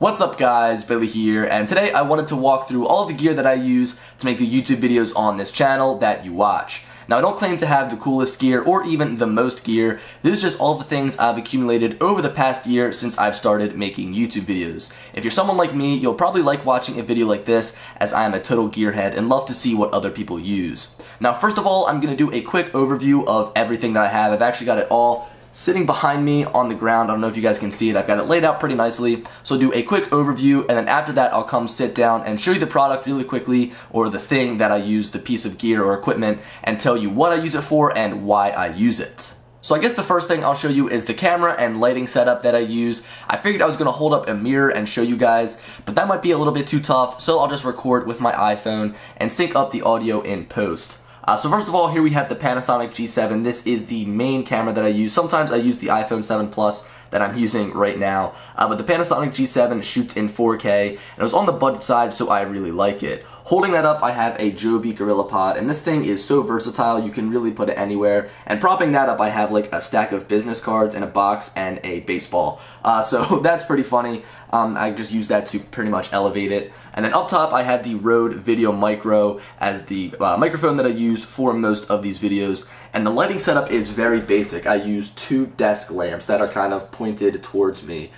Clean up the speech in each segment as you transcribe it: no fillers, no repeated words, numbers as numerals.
What's up guys, Billy here, and today I wanted to walk through all of the gear that I use to make the YouTube videos on this channel that you watch. Now I don't claim to have the coolest gear or even the most gear. This is just all the things I've accumulated over the past year since I've started making YouTube videos. If you're someone like me, you'll probably like watching a video like this, as I am a total gearhead and love to see what other people use. Now first of all, I'm going to do a quick overview of everything that I have. I've actually got it all sitting behind me on the ground. I don't know if you guys can see it. I've got it laid out pretty nicely. So I'll do a quick overview, and then after that I'll come sit down and show you the product really quickly, or the thing that I use, the piece of gear or equipment, and tell you what I use it for and why I use it. So I guess the first thing I'll show you is the camera and lighting setup that I use. I figured I was going to hold up a mirror and show you guys, but that might be a little bit too tough, so I'll just record with my iPhone and sync up the audio in post. So first of all, here we have the Panasonic G7. This is the main camera that I use. Sometimes I use the iPhone 7 Plus that I'm using right now, but the Panasonic G7 shoots in 4K, and it was on the budget side, so I really like it. Holding that up, I have a Joby GorillaPod, and this thing is so versatile, you can really put it anywhere. And propping that up, I have like a stack of business cards in a box and a baseball. So that's pretty funny. I just use that to pretty much elevate it. And then up top, I have the Rode Video Micro as the microphone that I use for most of these videos. And the lighting setup is very basic. I use two desk lamps that are kind of pointed towards me.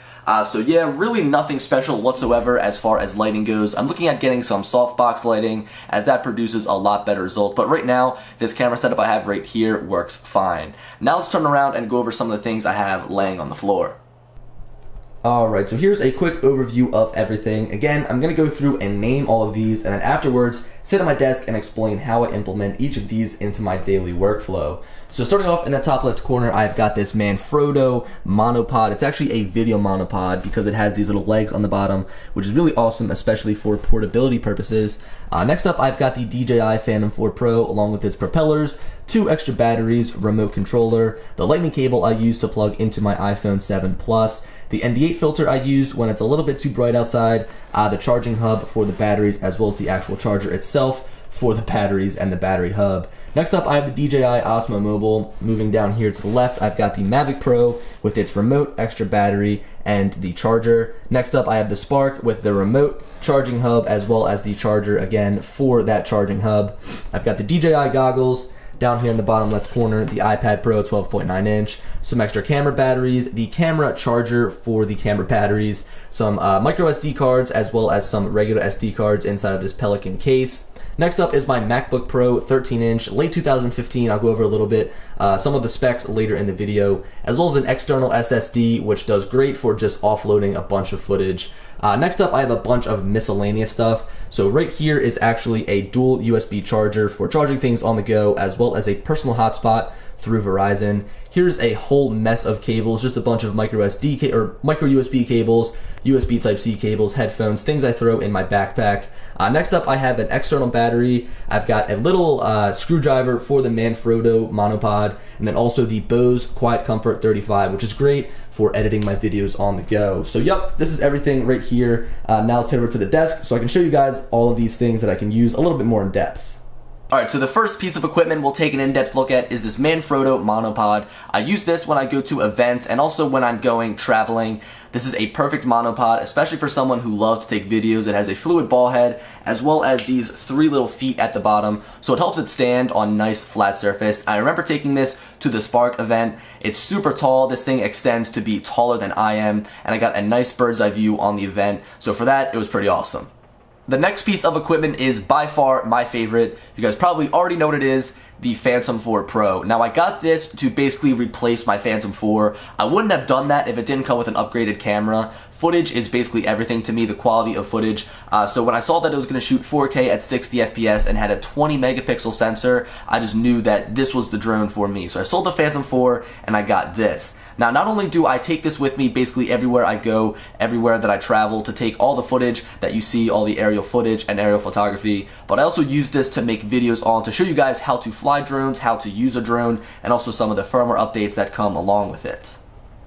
So yeah, really nothing special whatsoever as far as lighting goes. I'm looking at getting some softbox lighting, as that produces a lot better result. But right now, this camera setup I have right here works fine. Now let's turn around and go over some of the things I have laying on the floor. Alright, so here's a quick overview of everything. Again, I'm going to go through and name all of these, and then afterwards sit at my desk and explain how I implement each of these into my daily workflow. So starting off in the top left corner, I've got this Manfrotto monopod. It's actually a video monopod because it has these little legs on the bottom, which is really awesome, especially for portability purposes. Next up, I've got the DJI Phantom 4 Pro along with its propellers, 2 extra batteries, remote controller, the lightning cable I use to plug into my iPhone 7 Plus, the ND8 filter I use when it's a little bit too bright outside, the charging hub for the batteries, as well as the actual charger itself for the batteries and the battery hub. Next up, I have the DJI Osmo Mobile. Moving down here to the left, I've got the MacBook Pro with its remote, extra battery, and the charger. Next up, I have the Spark with the remote, charging hub, as well as the charger again for that charging hub. I've got the DJI goggles. Down here in the bottom left corner, the iPad Pro 12.9 inch, some extra camera batteries, the camera charger for the camera batteries, some micro SD cards, as well as some regular SD cards inside of this Pelican case. Next up is my MacBook Pro 13-inch, late 2015. I'll go over a little bit some of the specs later in the video, as well as an external SSD, which does great for just offloading a bunch of footage. Next up, I have a bunch of miscellaneous stuff. So right here is actually a dual USB charger for charging things on the go, as well as a personal hotspot through Verizon. Here's a whole mess of cables, just a bunch of micro USB cables, USB Type-C cables, headphones, things I throw in my backpack. Next up, I have an external battery. I've got a little screwdriver for the Manfrotto monopod, and then also the Bose Quiet Comfort 35, which is great for editing my videos on the go. So yep, this is everything right here. Now let's head over to the desk so I can show you guys all of these things that I can use a little bit more in depth. Alright, so the first piece of equipment we'll take an in-depth look at is this Manfrotto monopod. I use this when I go to events and also when I'm going traveling. This is a perfect monopod, especially for someone who loves to take videos. It has a fluid ball head, as well as these 3 little feet at the bottom, so it helps it stand on nice flat surface. I remember taking this to the Spark event. It's super tall. This thing extends to be taller than I am, and I got a nice bird's eye view on the event, so for that, it was pretty awesome. The next piece of equipment is by far my favorite. You guys probably already know what it is, the Phantom 4 Pro. Now I got this to basically replace my Phantom 4. I wouldn't have done that if it didn't come with an upgraded camera. Footage is basically everything to me, the quality of footage. So when I saw that it was going to shoot 4K at 60 FPS and had a 20 megapixel sensor, I just knew that this was the drone for me. So I sold the Phantom 4 and I got this. Now, not only do I take this with me basically everywhere I go, everywhere that I travel, to take all the footage that you see, all the aerial footage and aerial photography, but I also use this to make videos on to show you guys how to fly drones, how to use a drone, and also some of the firmware updates that come along with it.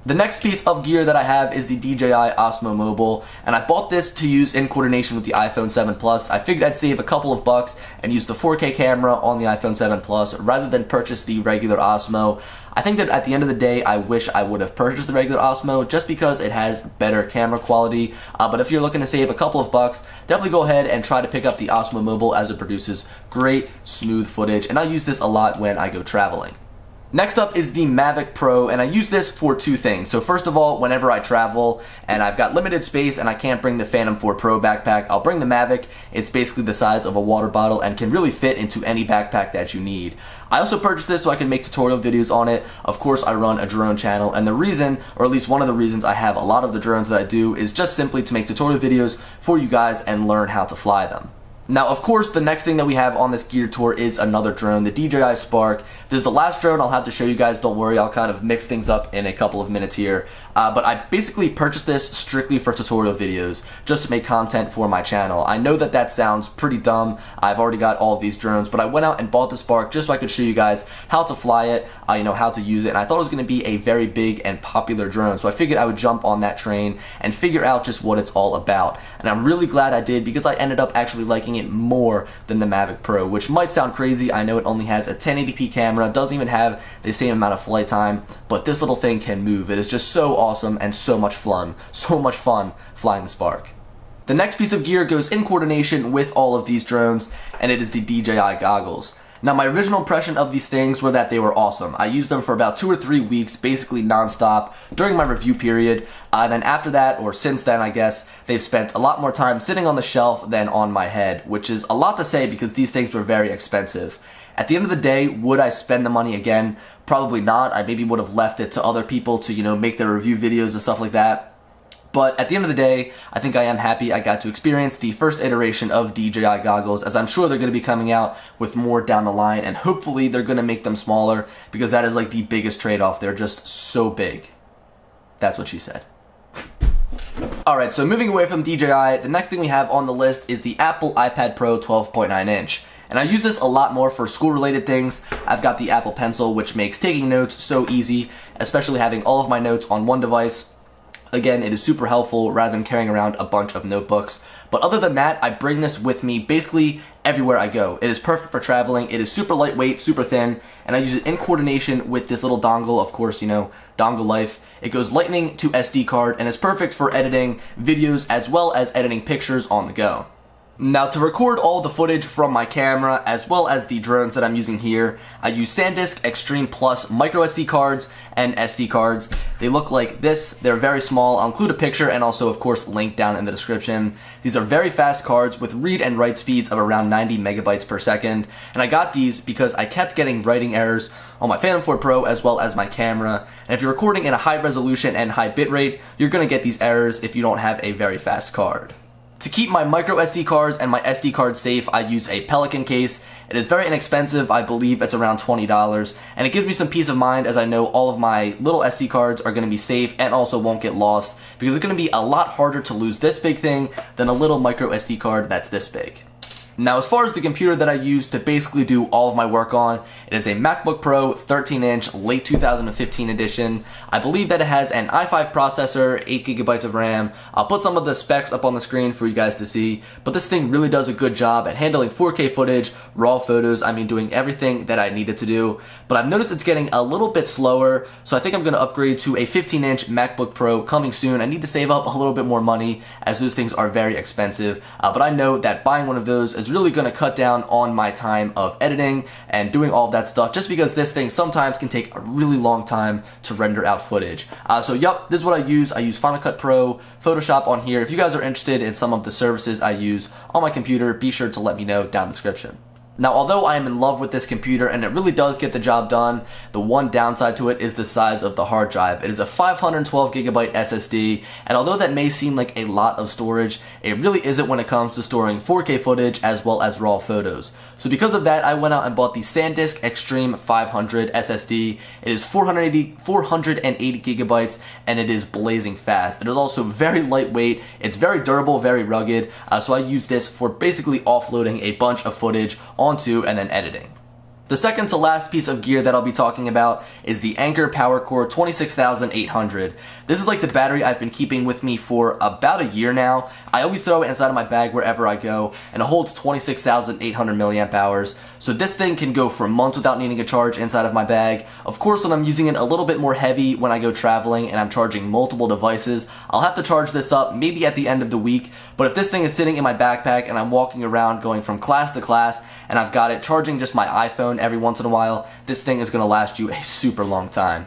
The next piece of gear that I have is the DJI Osmo Mobile, and I bought this to use in coordination with the iPhone 7 Plus. I figured I'd save a couple of bucks and use the 4K camera on the iPhone 7 Plus rather than purchase the regular Osmo. I think that at the end of the day, I wish I would have purchased the regular Osmo just because it has better camera quality. But if you're looking to save a couple of bucks, definitely go ahead and try to pick up the Osmo Mobile as it produces great, smooth footage, and I use this a lot when I go traveling. Next up is the MacBook Pro, and I use this for two things. So first of all, whenever I travel and I've got limited space and I can't bring the Phantom 4 Pro backpack, I'll bring the MacBook. It's basically the size of a water bottle and can really fit into any backpack that you need. I also purchased this so I can make tutorial videos on it. Of course, I run a drone channel, and the reason, or at least one of the reasons I have a lot of the drones that I do, is just simply to make tutorial videos for you guys and learn how to fly them. Now, of course, the next thing that we have on this gear tour is another drone, the DJI Spark. This is the last drone I'll have to show you guys. Don't worry, I'll kind of mix things up in a couple of minutes here. But I basically purchased this strictly for tutorial videos, just to make content for my channel. I know that that sounds pretty dumb. I've already got all of these drones, but I went out and bought the Spark just so I could show you guys how to fly it, how to use it, and I thought it was going to be a very big and popular drone, so I figured I would jump on that train and figure out just what it's all about. And I'm really glad I did, because I ended up actually liking it more than the MacBook Pro, which might sound crazy. I know it only has a 1080p camera, doesn't even have the same amount of flight time, but this little thing can move. It is just so awesome and so much fun flying the Spark. The next piece of gear goes in coordination with all of these drones, and it is the DJI goggles. Now, my original impression of these things were that they were awesome. I used them for about 2 or 3 weeks, basically non-stop, during my review period. And then after that, or since then, I guess, they've spent a lot more time sitting on the shelf than on my head, which is a lot to say because these things were very expensive. At the end of the day, would I spend the money again? Probably not. I maybe would have left it to other people to, make their review videos and stuff like that. But at the end of the day, I think I am happy I got to experience the first iteration of DJI goggles, as I'm sure they're going to be coming out with more down the line, and hopefully they're going to make them smaller, because that is like the biggest trade-off. They're just so big. That's what she said. Alright, so moving away from DJI, the next thing we have on the list is the Apple iPad Pro 12.9 inch. And I use this a lot more for school-related things. I've got the Apple Pencil, which makes taking notes so easy, especially having all of my notes on one device. Again, it is super helpful rather than carrying around a bunch of notebooks. But other than that, I bring this with me basically everywhere I go. It is perfect for traveling. It is super lightweight, super thin, and I use it in coordination with this little dongle. Of course, dongle life. It goes lightning to SD card, and it's perfect for editing videos as well as editing pictures on the go. Now, to record all the footage from my camera, as well as the drones that I'm using here, I use SanDisk Extreme Plus micro SD cards and SD cards. They look like this. They're very small. I'll include a picture and also, of course, link down in the description. These are very fast cards with read and write speeds of around 90 megabytes per second. And I got these because I kept getting writing errors on my Phantom 4 Pro as well as my camera. And if you're recording in a high resolution and high bitrate, you're going to get these errors if you don't have a very fast card. To keep my micro SD cards and my SD cards safe, I use a Pelican case. It is very inexpensive. I believe it's around $20, and it gives me some peace of mind as I know all of my little SD cards are going to be safe and also won't get lost, because it's going to be a lot harder to lose this big thing than a little micro SD card that's this big. Now, as far as the computer that I use to basically do all of my work on, it is a MacBook Pro 13-inch late 2015 edition. I believe that it has an i5 processor, 8 gigabytes of RAM. I'll put some of the specs up on the screen for you guys to see, but this thing really does a good job at handling 4K footage, raw photos, doing everything that I needed to do. But I've noticed it's getting a little bit slower, so I think I'm going to upgrade to a 15-inch MacBook Pro coming soon. I need to save up a little bit more money, as those things are very expensive, but I know that buying one of those is really going to cut down on my time of editing and doing all of that stuff, just because this thing sometimes can take a really long time to render out footage. So yep, this is what I use. I use Final Cut Pro, Photoshop on here. If you guys are interested in some of the services I use on my computer, be sure to let me know down in the description. Now, although I am in love with this computer and it really does get the job done, the one downside to it is the size of the hard drive. It is a 512 gigabyte SSD, and although that may seem like a lot of storage, it really isn't when it comes to storing 4K footage as well as raw photos. So because of that, I went out and bought the SanDisk Extreme 500 SSD. It is 480 gigabytes, and it is blazing fast. It is also very lightweight, it's very durable, very rugged, so I use this for basically offloading a bunch of footage onto and then editing. The second to last piece of gear that I'll be talking about is the Anker PowerCore 26800. This is like the battery I've been keeping with me for about a year now. I always throw it inside of my bag wherever I go, and it holds 26,800 milliamp hours. So this thing can go for months without needing a charge inside of my bag. Of course, when I'm using it a little bit more heavy when I go traveling and I'm charging multiple devices, I'll have to charge this up maybe at the end of the week. But if this thing is sitting in my backpack and I'm walking around going from class to class and I've got it charging just my iPhone every once in a while, this thing is going to last you a super long time.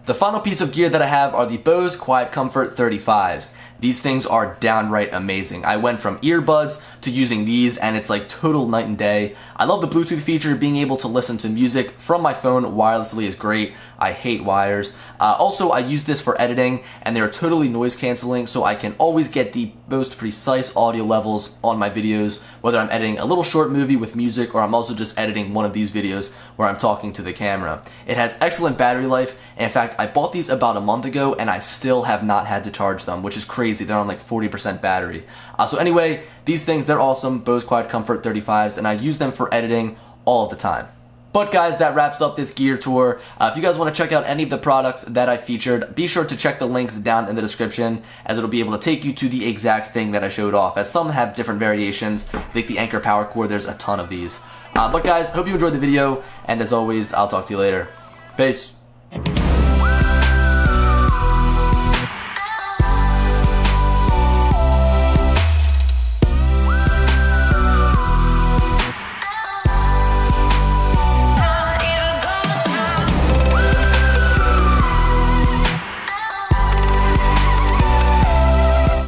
The final piece of gear that I have are the Bose Quiet Comfort 35s. These things are downright amazing. I went from earbuds to using these, and it's like total night and day. I love the Bluetooth feature. Being able to listen to music from my phone wirelessly is great. I hate wires. Also, I use this for editing, and they're totally noise canceling, so I can always get the most precise audio levels on my videos, whether I'm editing a little short movie with music or I'm also just editing one of these videos where I'm talking to the camera. It has excellent battery life. In fact, I bought these about a month ago, and I still have not had to charge them, which is crazy. They're on like 40% battery. So anyway, these things, they're awesome. Bose Quiet Comfort 35s, and I use them for editing all of the time. But guys, that wraps up this gear tour. If you guys want to check out any of the products that I featured, be sure to check the links down in the description, as it'll be able to take you to the exact thing that I showed off, as some have different variations. Like the Anker PowerCore, there's a ton of these. But guys, hope you enjoyed the video, and as always, I'll talk to you later. Peace.